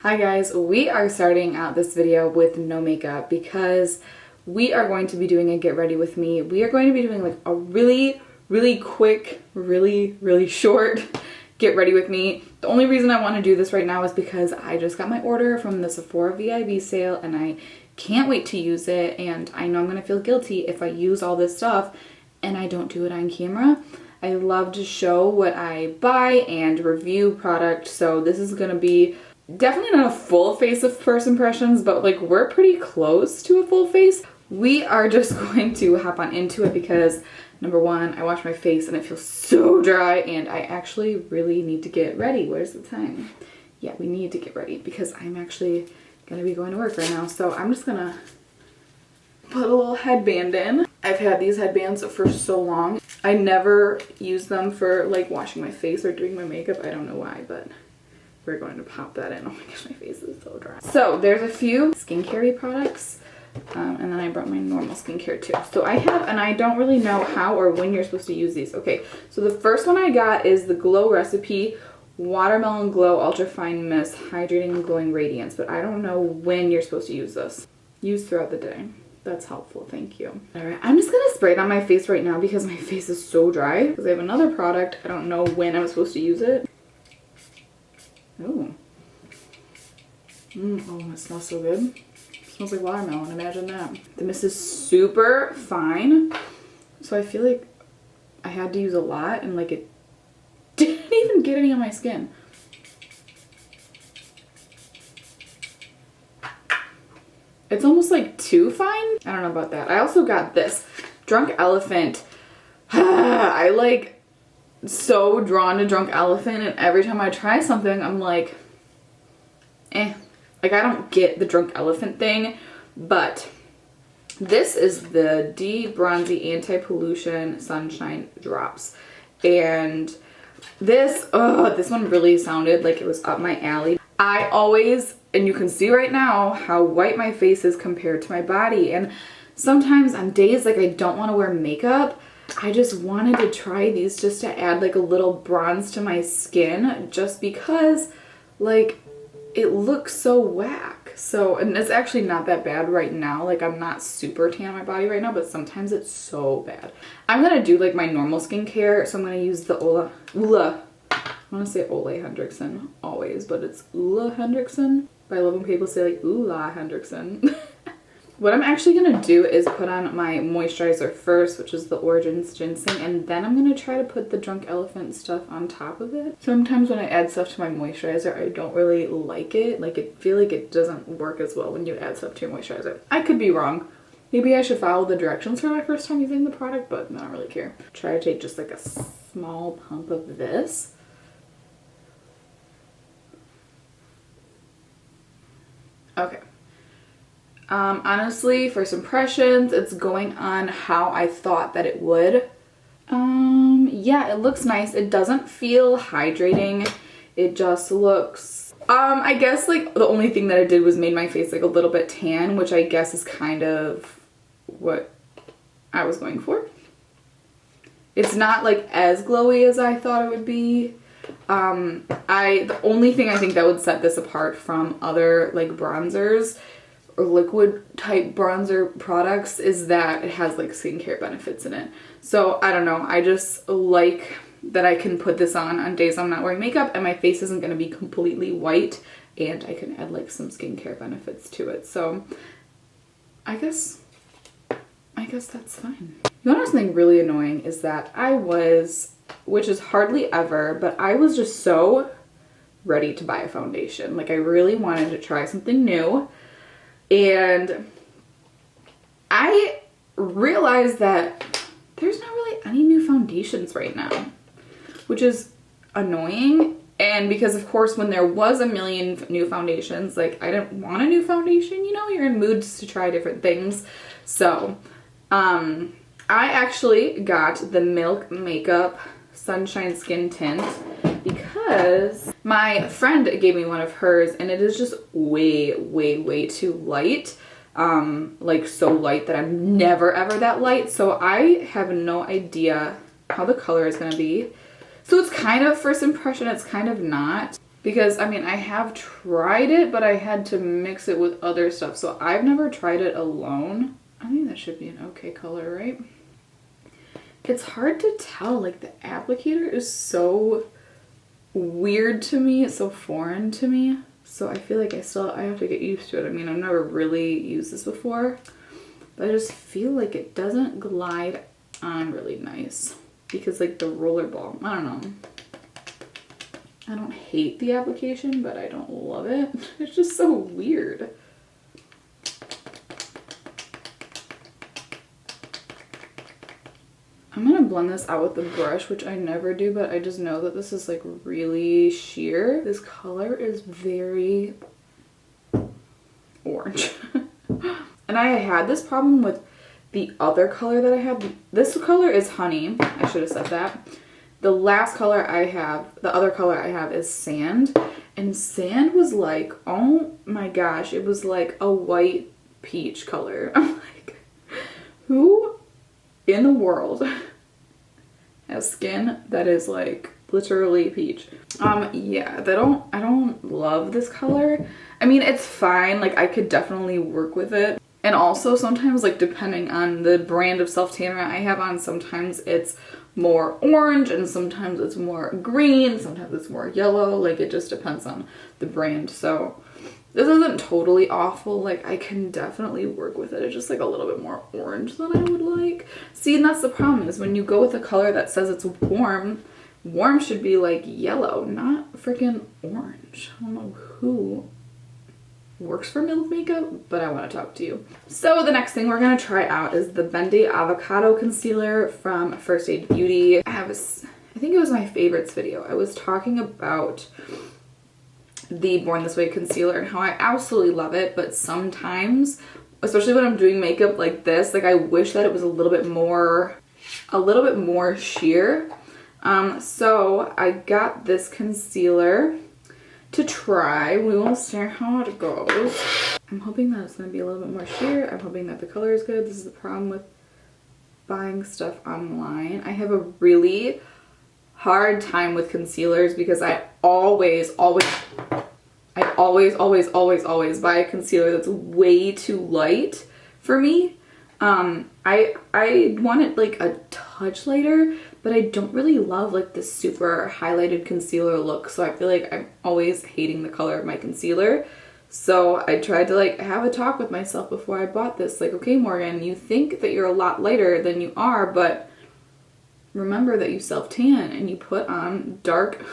Hi guys, we are starting out this video with no makeup because we are going to be doing a get ready with me. We are going to be doing like a really quick, really short get ready with me. The only reason I want to do this right now is because I just got my order from the Sephora VIB sale and I can't wait to use it, and I know I'm going to feel guilty if I use all this stuff and I don't do it on camera. I love to show what I buy and review product, so this is going to be definitely not a full face of first impressions, but like we're pretty close to a full face. We are just going to hop on into it because number one, I wash my face and it feels so dry and I actually really need to get ready. Where's the time? Yeah, we need to get ready because I'm actually gonna be going to work right now. So I'm just gonna put a little headband in. I've had these headbands for so long. I never use them for like washing my face or doing my makeup. I don't know why, but we're going to pop that in. Oh my gosh, my face is so dry. So there's a few skincare products, and then I brought my normal skincare too. So I have, and I don't really know how or when you're supposed to use these. Okay, so the first one I got is the Glow Recipe Watermelon Glow Ultra Fine Mist Hydrating and Glowing Radiance, but I don't know when you're supposed to use this. Use throughout the day. That's helpful, thank you. All right, I'm just gonna spray it on my face right now because my face is so dry. Because I have another product, I don't know when I'm supposed to use it. Ooh. Oh, it smells so good. It smells like watermelon, imagine that. The mist is super fine, so I feel like I had to use a lot and like it didn't even get any on my skin. It's almost like too fine. I don't know about that. I also got this Drunk Elephant. I like so drawn to Drunk Elephant, and every time I try something I'm like like I don't get the Drunk Elephant thing, but this is the Bronzi Anti-Pollution Sunshine Drops, and this one really sounded like it was up my alley. I always, and you can see right now how white my face is compared to my body, and sometimes on days like I don't want to wear makeup, I just wanted to try these just to add like a little bronze to my skin, just because like it looks so whack. So, and it's actually not that bad right now. Like I'm not super tan on my body right now, but sometimes it's so bad. I'm gonna do like my normal skincare, so I'm gonna use the I want to say Ole Hendrickson always, but it's Ole Hendrickson. But I love when people say like Ula Hendrickson. What I'm actually going to do is put on my moisturizer first, which is the Origins Ginseng, and then I'm going to try to put the Drunk Elephant stuff on top of it. Sometimes when I add stuff to my moisturizer, I don't really like it. Like I feel like it doesn't work as well when you add stuff to your moisturizer. I could be wrong. Maybe I should follow the directions for my first time using the product, but I don't really care. Try to take just like a small pump of this. Okay. Honestly, first impressions, it's going on how I thought that it would. Yeah, it looks nice. It doesn't feel hydrating. It just looks, I guess like the only thing that it did was made my face like a little bit tan, which I guess is kind of what I was going for. It's not like as glowy as I thought it would be. The only thing I think that would set this apart from other like bronzers or liquid type bronzer products is that it has like skincare benefits in it. So I don't know, I just like that I can put this on days I'm not wearing makeup and my face isn't going to be completely white, and I can add like some skincare benefits to it. So I guess that's fine. You know something really annoying is that which is hardly ever, but I was just so ready to buy a foundation. Like I really wanted to try something new. And I realized that there's not really any new foundations right now, which is annoying. And because of course when there was a million new foundations, like I didn't want a new foundation, you know, you're in moods to try different things. So I actually got the Milk Makeup Sunshine Skin Tint because my friend gave me one of hers and it is just way too light. Like so light that I'm never ever that light. So I have no idea how the color is going to be. So it's kind of first impression, it's kind of not. Because, I mean, I have tried it, but I had to mix it with other stuff. So I've never tried it alone. I think that should be an okay color, right? It's hard to tell. Like, the applicator is so weird to me. It's so foreign to me. So I feel like I have to get used to it. I mean, I've never really used this before. But I just feel like it doesn't glide on really nice. Because, like, the roller ball, I don't know. I don't hate the application, but I don't love it. It's just so weird. I'm gonna blend this out with the brush, which I never do, but I just know that this is like really sheer. This color is very orange. And I had this problem with the other color that I had. This color is honey. I should have said that. The last color I have, the other color I have is sand. And sand was like, oh my gosh, it was like a white peach color. I'm like, who in the world has skin that is like literally peach? Yeah, I don't love this color. I mean, it's fine. Like, I could definitely work with it. And also sometimes, like, depending on the brand of self-tanner I have on, sometimes it's more orange and sometimes it's more green, sometimes it's more yellow. Like, it just depends on the brand. So this isn't totally awful. Like, I can definitely work with it. It's just like a little bit more orange than I would like. See, and that's the problem, is when you go with a color that says it's warm, warm should be like yellow, not freaking orange. I don't know who works for milk makeup, but I want to talk to you. So the next thing we're going to try out is the Bendy Avocado Concealer from Fenty Beauty. I think it was my favorites video. I was talking about the Born This Way concealer and how I absolutely love it, but sometimes, especially when I'm doing makeup like this, like, I wish that it was a little bit more sheer. So I got this concealer to try. We will see how it goes. I'm hoping that it's going to be a little bit more sheer. I'm hoping that the color is good. This is the problem with buying stuff online. I have a really hard time with concealers because I always buy a concealer that's way too light for me. I want it like a touch lighter, but I don't really love like the super highlighted concealer look. So I feel like I'm always hating the color of my concealer. So I tried to like have a talk with myself before I bought this. Like, okay, Morgan, you think that you're a lot lighter than you are, but remember that you self-tan and you put on dark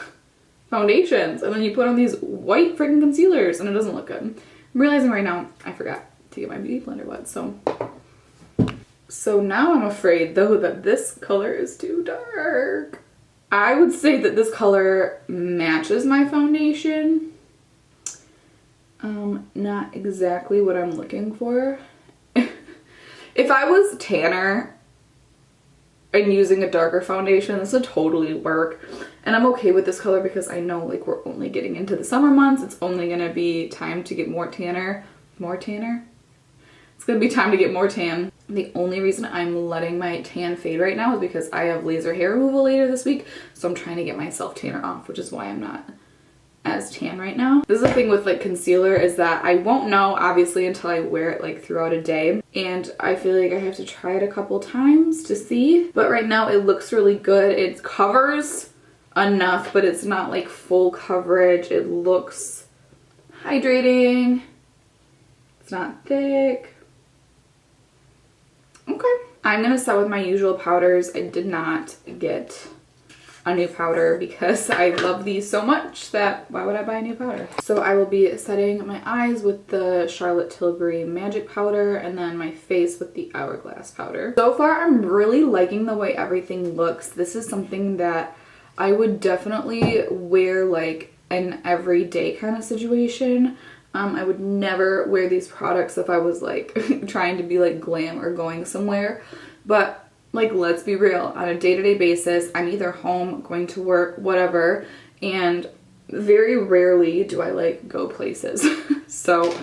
foundations and then you put on these white freaking concealers and it doesn't look good. I'm realizing right now I forgot to get my beauty blender wet, so now I'm afraid though that this color is too dark. I would say that this color matches my foundation. Not exactly what I'm looking for. If I was tanner and using a darker foundation, this would totally work. And I'm okay with this color because I know like we're only getting into the summer months. It's only gonna be time to get more tanner. It's gonna be time to get more tan. The only reason I'm letting my tan fade right now is because I have laser hair removal later this week. So I'm trying to get my self tanner off, which is why I'm not as tan right now. This is the thing with like concealer, is that I won't know obviously until I wear it like throughout a day. And I feel like I have to try it a couple times to see. But right now it looks really good. It covers enough, but it's not like full coverage. It looks hydrating. It's not thick. Okay. I'm gonna start with my usual powders. I did not get a new powder because I love these so much that why would I buy a new powder? So I will be setting my eyes with the Charlotte Tilbury Magic Powder and then my face with the Hourglass powder. So far I'm really liking the way everything looks. This is something that I would definitely wear like an everyday kind of situation. I would never wear these products if I was like trying to be like glam or going somewhere. But like, let's be real, on a day-to-day basis, I'm either home, going to work, whatever, and very rarely do I like go places. So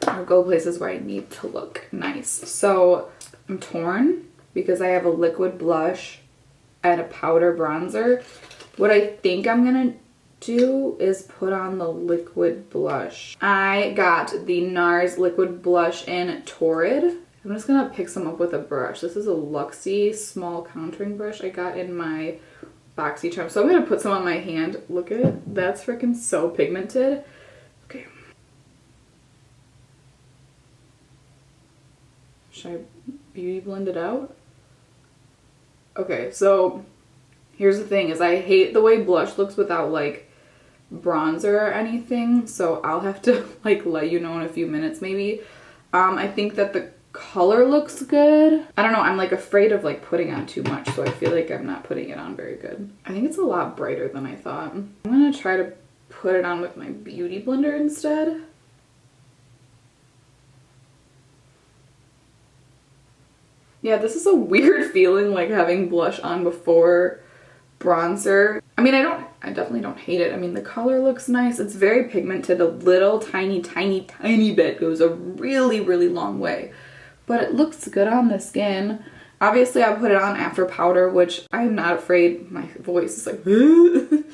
I'll go places where I need to look nice. So I'm torn because I have a liquid blush and a powder bronzer. What I think I'm gonna do is put on the liquid blush. I got the NARS liquid blush in Torrid. I'm just gonna pick some up with a brush. This is a Luxie small contouring brush I got in my BoxyCharm. So I'm gonna put some on my hand. Look at it. That's freaking so pigmented. Okay. Should I beauty blend it out? Okay, so here's the thing is I hate the way blush looks without like bronzer or anything. So I'll have to like let you know in a few minutes maybe. I think that the color looks good. I don't know, I'm like afraid of like putting on too much, so I feel like I'm not putting it on very good. I think it's a lot brighter than I thought. I'm gonna try to put it on with my beauty blender instead. Yeah, this is a weird feeling like having blush on before bronzer. I mean, I definitely don't hate it. I mean, the color looks nice. It's very pigmented. A little tiny bit goes a really, really long way. But it looks good on the skin. Obviously, I put it on after powder, which I'm not afraid. My voice is like,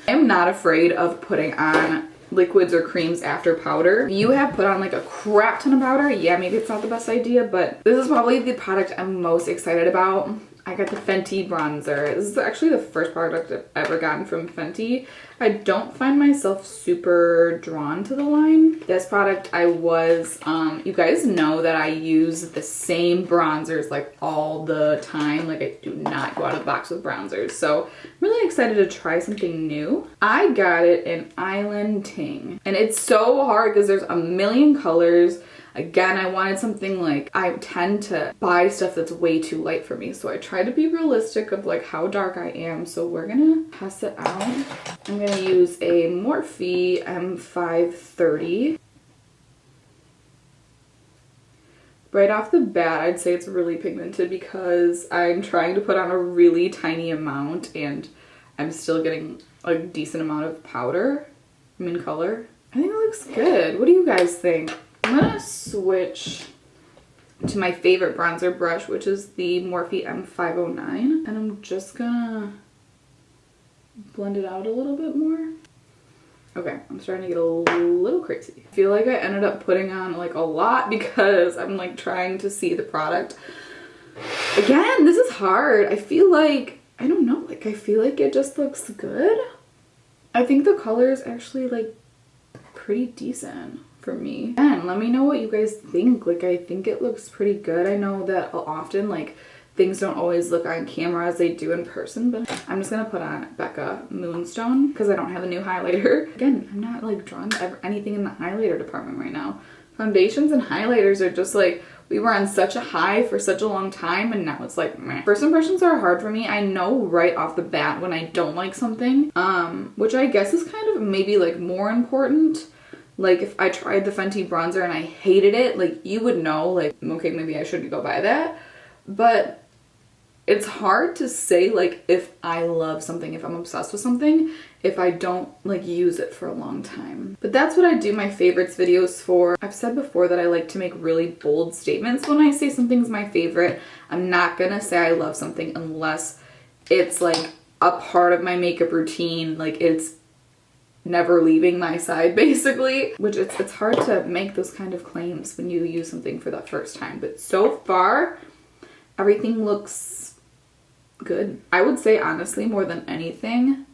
I'm not afraid of putting on liquids or creams after powder. If you have put on like a crap ton of powder, yeah, maybe it's not the best idea, but this is probably the product I'm most excited about. I got the Fenty bronzer. This is actually the first product I've ever gotten from Fenty. I don't find myself super drawn to the line. This product I was, you guys know that I use the same bronzers like all the time. Like I do not go out of the box with bronzers. So I'm really excited to try something new. I got it in Island Ting. And it's so hard because there's a million colors. Again, I wanted something like, I tend to buy stuff that's way too light for me. So I try to be realistic of like how dark I am. So we're gonna test it out. I'm gonna use a Morphe M530. Right off the bat, I'd say it's really pigmented because I'm trying to put on a really tiny amount and I'm still getting a decent amount of powder, color. I think it looks good. What do you guys think? I'm gonna switch to my favorite bronzer brush, which is the Morphe M509, and I'm just gonna blend it out a little bit more. Okay, I'm starting to get a little crazy. I feel like I ended up putting on like a lot because I'm like trying to see the product. Again, this is hard. I feel like, I don't know, like I feel like it just looks good. I think the color is actually like pretty decent for me. And let me know what you guys think. Like I think it looks pretty good. I know that often like things don't always look on camera as they do in person, but I'm just gonna put on Becca Moonstone because I don't have a new highlighter. Again, I'm not like drawn to anything in the highlighter department right now. Foundations and highlighters are just like, we were on such a high for such a long time and now it's like meh. First impressions are hard for me. I know right off the bat when I don't like something, which I guess is kind of maybe like more important. Like if I tried the Fenty bronzer and I hated it, like you would know like, okay, maybe I shouldn't go buy that. But it's hard to say like if I love something, if I'm obsessed with something, if I don't like use it for a long time. But that's what I do my favorites videos for. I've said before that I like to make really bold statements when I say something's my favorite. I'm not gonna say I love something unless it's like a part of my makeup routine, like it's never leaving my side basically, which it's hard to make those kind of claims when you use something for the first time. But so far everything looks good. I would say honestly more than anything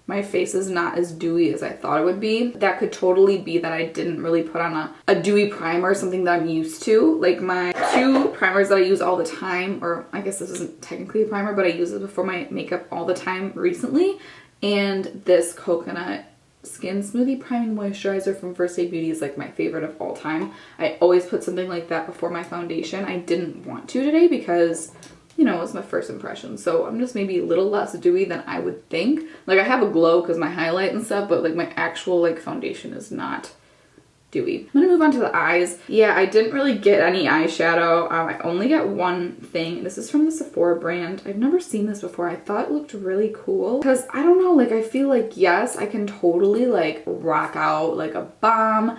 my face is not as dewy as I thought it would be. That could totally be that I didn't really put on a dewy primer, something that I'm used to. Like my two primers that I use all the time, or I guess this isn't technically a primer, but I use it before my makeup all the time recently, and this coconut skin smoothie priming moisturizer from Fenty Beauty is like my favorite of all time. I always put something like that before my foundation. I didn't want to today because, you know, it was my first impression. So I'm just maybe a little less dewy than I would think. Like I have a glow because my highlight and stuff, but like my actual like foundation is not dewy. I'm gonna move on to the eyes. Yeah, I didn't really get any eyeshadow. I only got one thing. This is from the Sephora brand. I've never seen this before. I thought it looked really cool because I don't know, like I feel like yes, I can totally like rock out like a bomb,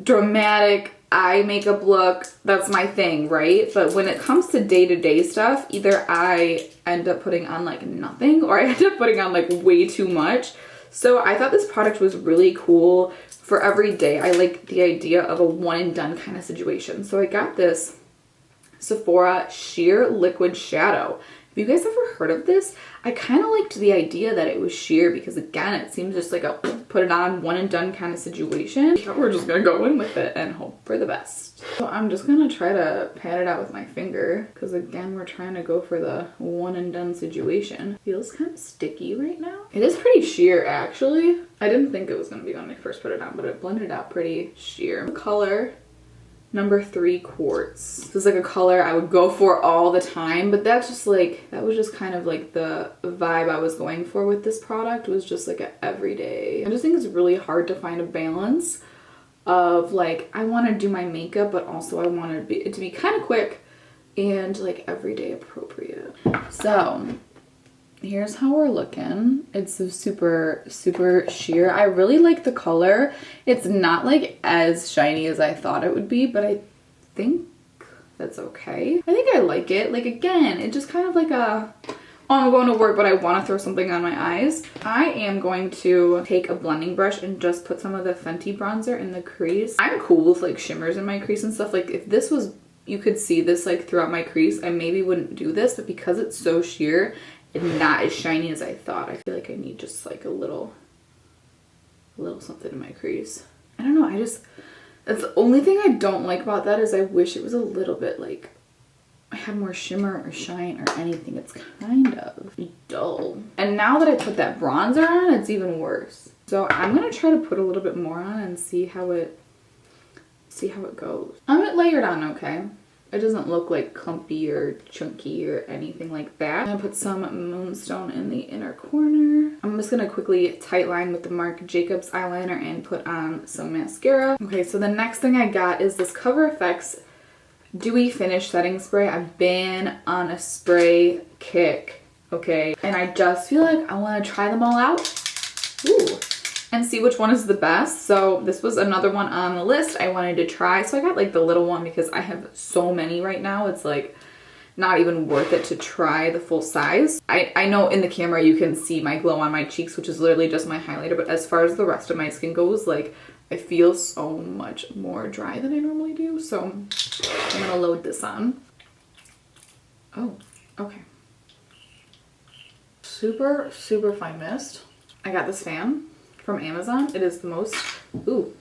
dramatic eye makeup look. That's my thing, right? But when it comes to day-to-day stuff, either I end up putting on like nothing or I end up putting on like way too much. So I thought this product was really cool for every day. I like the idea of a one and done kind of situation. So I got this Sephora Sheer Liquid Shadow. Have you guys ever heard of this? I kind of liked the idea that it was sheer because again, it seems just like a put it on one and done kind of situation. We're just gonna go in with it and hope for the best. So I'm just gonna try to pat it out with my finger because again, we're trying to go for the one and done situation. Feels kind of sticky right now. It is pretty sheer actually. I didn't think it was gonna be when I first put it on, but it blended out pretty sheer. The color number 3 Quartz. This is like a color I would go for all the time, but that's just like, that was just kind of like the vibe I was going for with this product, was just like a everyday. I just think it's really hard to find a balance of like, I want to do my makeup, but also I want it to be kind of quick and like everyday appropriate. So here's how we're looking. It's a super sheer. I really like the color. It's not like as shiny as I thought it would be, but I think that's okay. I think I like it. Like again, it's just kind of like a, oh, I'm going to work, but I want to throw something on my eyes. I am going to take a blending brush and just put some of the Fenty bronzer in the crease. I'm cool with like shimmers in my crease and stuff. Like if this was, you could see this like throughout my crease, I maybe wouldn't do this, but because it's so sheer and not as shiny as I thought, I feel like I need just like a little something in my crease. I don't know, that's the only thing I don't like about that is I wish it was a little bit like, I had more shimmer or shine or anything. It's kind of dull. And now that I put that bronzer on, it's even worse. So I'm gonna try to put a little bit more on and see how it goes. It layered on okay. It doesn't look like clumpy or chunky or anything like that. I'm gonna put some moonstone in the inner corner. I'm just gonna quickly tight line with the Marc Jacobs eyeliner and put on some mascara. Okay, so the next thing I got is this Cover FX Dewy Finish Setting Spray. I've been on a spray kick, okay? And I just feel like I wanna try them all out. Ooh. And see which one is the best. So this was another one on the list I wanted to try. So I got like the little one because I have so many right now. It's like not even worth it to try the full size. I know in the camera you can see my glow on my cheeks, which is literally just my highlighter. But as far as the rest of my skin goes, like I feel so much more dry than I normally do. So I'm gonna load this on. Oh, okay. Super fine mist. I got this fan from Amazon. It is the most, ooh.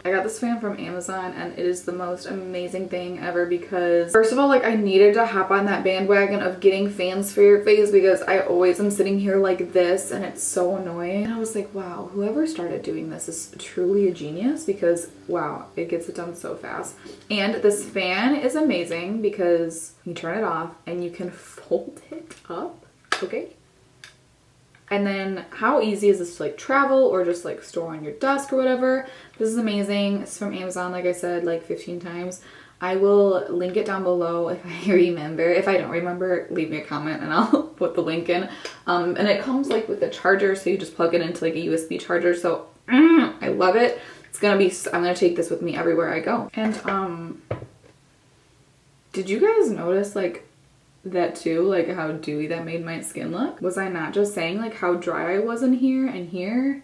I got this fan from Amazon and it is the most amazing thing ever because first of all, like I needed to hop on that bandwagon of getting fans for your face because I always am sitting here like this and it's so annoying. And I was like, wow, whoever started doing this is truly a genius because wow, it gets it done so fast. And this fan is amazing because you turn it off and you can fold it up, okay? And then how easy is this to like travel or just like store on your desk or whatever. This is amazing. It's from Amazon, like I said, like 15 times. I will link it down below if I remember. If I don't remember, leave me a comment and I'll put the link in. And it comes like with a charger, so you just plug it into like a USB charger. So I love it. It's gonna be, I'm gonna take this with me everywhere I go. And did you guys notice like that too, like how dewy that made my skin look? Was I not just saying like how dry I was in here and here?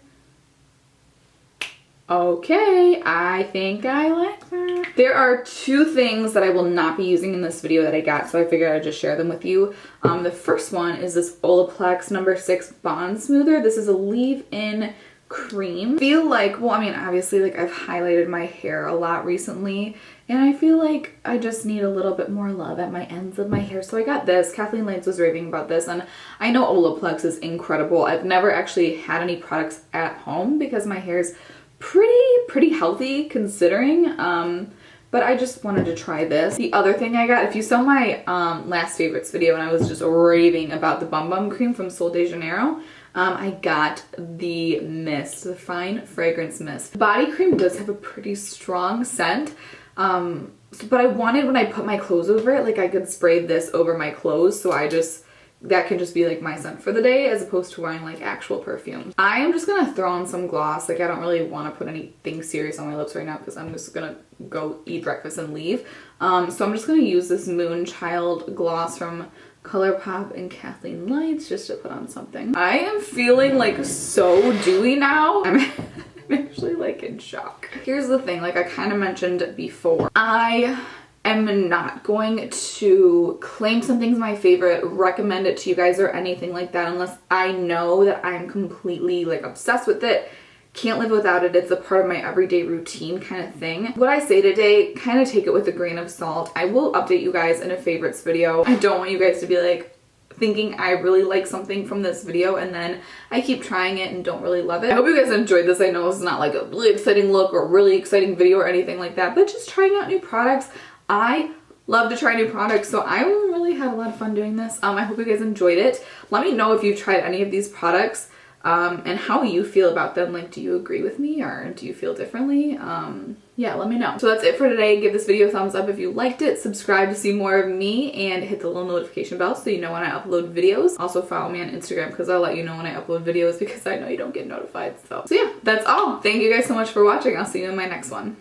Okay, I think I like that. There are 2 things that I will not be using in this video that I got, so I figured I'd just share them with you. The first one is this Olaplex number 6 Bond Smoother. This is a leave-in cream. I feel like, well, I mean, obviously like I've highlighted my hair a lot recently and I feel like I just need a little bit more love at my ends of my hair. So I got this. Kathleen Lance was raving about this and I know Olaplex is incredible. I've never actually had any products at home because my hair's pretty healthy considering, but I just wanted to try this. The other thing I got, if you saw my last favorites video and I was just raving about the Bum Bum cream from Sol de Janeiro, I got the mist, the fine fragrance mist. The body cream does have a pretty strong scent, but I wanted when I put my clothes over it, like I could spray this over my clothes, so that can just be like my scent for the day as opposed to wearing like actual perfume. I am just gonna throw on some gloss. Like I don't really want to put anything serious on my lips right now because I'm just gonna go eat breakfast and leave. So I'm just gonna use this Moonchild gloss from ColourPop and Kathleen Lights just to put on something. I am feeling like so dewy now. I'm actually like in shock. Here's the thing, like I kind of mentioned before, I am not going to claim something's my favorite, recommend it to you guys or anything like that unless I know that I'm completely like obsessed with it, can't live without it, it's a part of my everyday routine kind of thing. What I say today, kind of take it with a grain of salt. I will update you guys in a favorites video. I don't want you guys to be like thinking I really like something from this video and then I keep trying it and don't really love it. I hope you guys enjoyed this. I know it's not like a really exciting look or really exciting video or anything like that, but just trying out new products. I love to try new products, so I really had a lot of fun doing this. I hope you guys enjoyed it. Let me know if you've tried any of these products and how you feel about them. Like, do you agree with me or do you feel differently? Yeah, let me know. So that's it for today. Give this video a thumbs up if you liked it. Subscribe to see more of me and hit the little notification bell so you know when I upload videos. Also follow me on Instagram because I'll let you know when I upload videos because I know you don't get notified. So yeah, that's all. Thank you guys so much for watching. I'll see you in my next one.